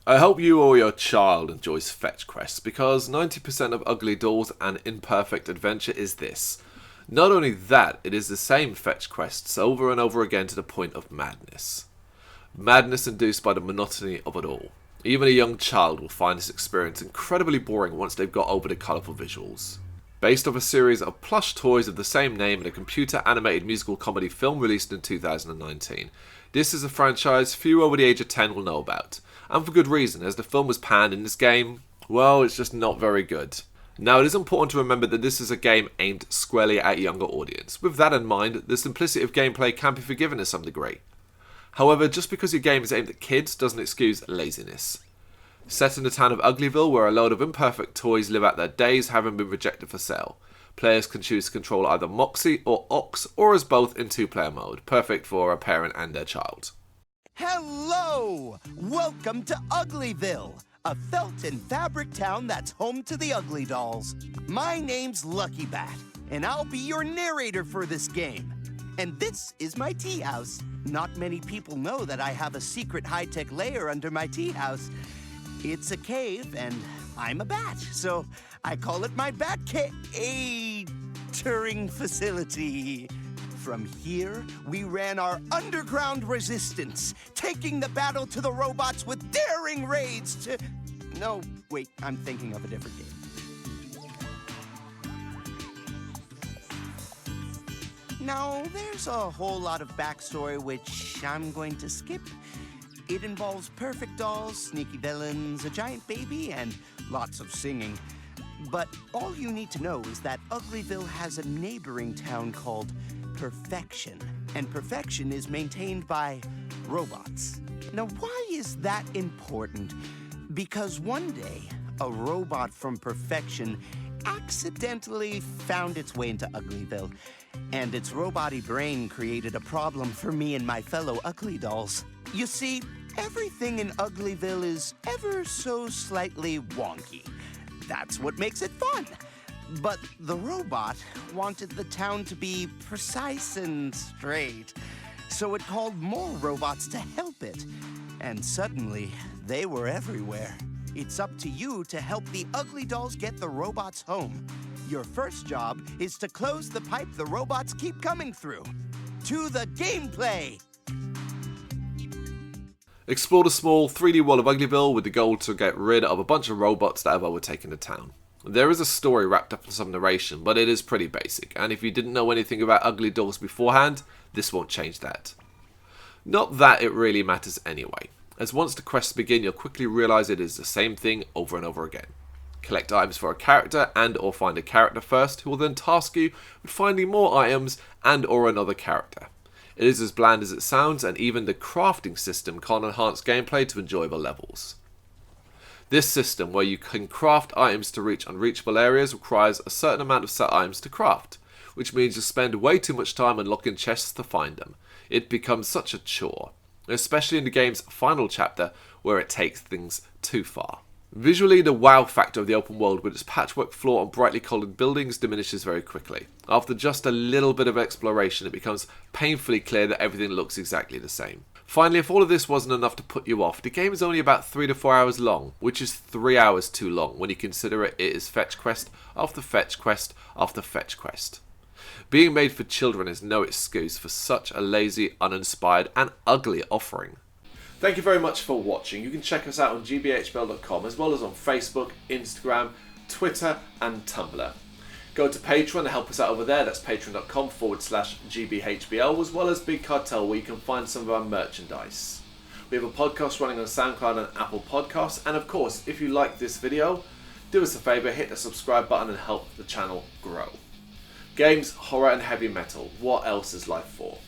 I hope you or your child enjoys fetch quests because 90% of UglyDolls and Imperfect adventure is this. Not only that, it is the same fetch quests over and over again to the point of madness. Madness induced by the monotony of it all. Even a young child will find this experience incredibly boring once they've got over the colourful visuals. Based off a series of plush toys of the same name in a computer-animated musical comedy film released in 2019, this is a franchise few over the age of 10 will know about. And for good reason, as the film was panned in this game, well, it's just not very good. Now, it is important to remember that this is a game aimed squarely at a younger audience. With that in mind, the simplicity of gameplay can be forgiven to some degree. However, just because your game is aimed at kids doesn't excuse laziness. Set in the town of Uglyville, where a load of imperfect toys live out their days having been rejected for sale, players can choose to control either Moxie or Ox, or as both in two-player mode, perfect for a parent and their child. Hello! Welcome to Uglyville, a felt and fabric town that's home to the UglyDolls. My name's Lucky Bat, and I'll be your narrator for this game. And this is my tea house. Not many people know that I have a secret high-tech lair under my tea house. It's a cave, and I'm a bat, so I call it my bat catering facility. From here, we ran our underground resistance, taking the battle to the robots with daring raids to... No, wait, I'm thinking of a different game. Now, there's a whole lot of backstory which I'm going to skip. It involves perfect dolls, sneaky villains, a giant baby, and lots of singing. But all you need to know is that Uglyville has a neighboring town called Perfection, and Perfection is maintained by robots. Now, why is that important? Because one day, a robot from Perfection accidentally found its way into Uglyville, and its robot-y brain created a problem for me and my fellow UglyDolls. You see, everything in Uglyville is ever so slightly wonky. That's what makes it fun. But the robot wanted the town to be precise and straight, so it called more robots to help it. And suddenly, they were everywhere. It's up to you to help the UglyDolls get the robots home. Your first job is to close the pipe the robots keep coming through. To the gameplay! Explore the small 3D world of Uglyville with the goal to get rid of a bunch of robots that have overtaken the town. There is a story wrapped up in some narration, but it is pretty basic, and if you didn't know anything about UglyDolls beforehand, this won't change that. Not that it really matters anyway, as once the quests begin you'll quickly realise it is the same thing over and over again. Collect items for a character and or find a character first, who will then task you with finding more items and or another character. It is as bland as it sounds, and even the crafting system can enhance gameplay to enjoyable levels. This system, where you can craft items to reach unreachable areas, requires a certain amount of set items to craft, which means you spend way too much time unlocking chests to find them. It becomes such a chore, especially in the game's final chapter, where it takes things too far. Visually, the wow factor of the open world with its patchwork floor and brightly coloured buildings diminishes very quickly. After just a little bit of exploration, it becomes painfully clear that everything looks exactly the same. Finally, if all of this wasn't enough to put you off, the game is only about 3 to 4 hours long, which is 3 hours too long when you consider it is fetch quest after fetch quest after fetch quest. Being made for children is no excuse for such a lazy, uninspired and ugly offering. Thank you very much for watching. You can check us out on GBHBL.com as well as on Facebook, Instagram, Twitter and Tumblr. Go to Patreon to help us out over there. That's patreon.com/GBHBL, as well as Big Cartel, where you can find some of our merchandise. We have a podcast running on SoundCloud and Apple Podcasts. And of course, if you like this video, do us a favour, hit the subscribe button and help the channel grow. Games, horror and heavy metal. What else is life for?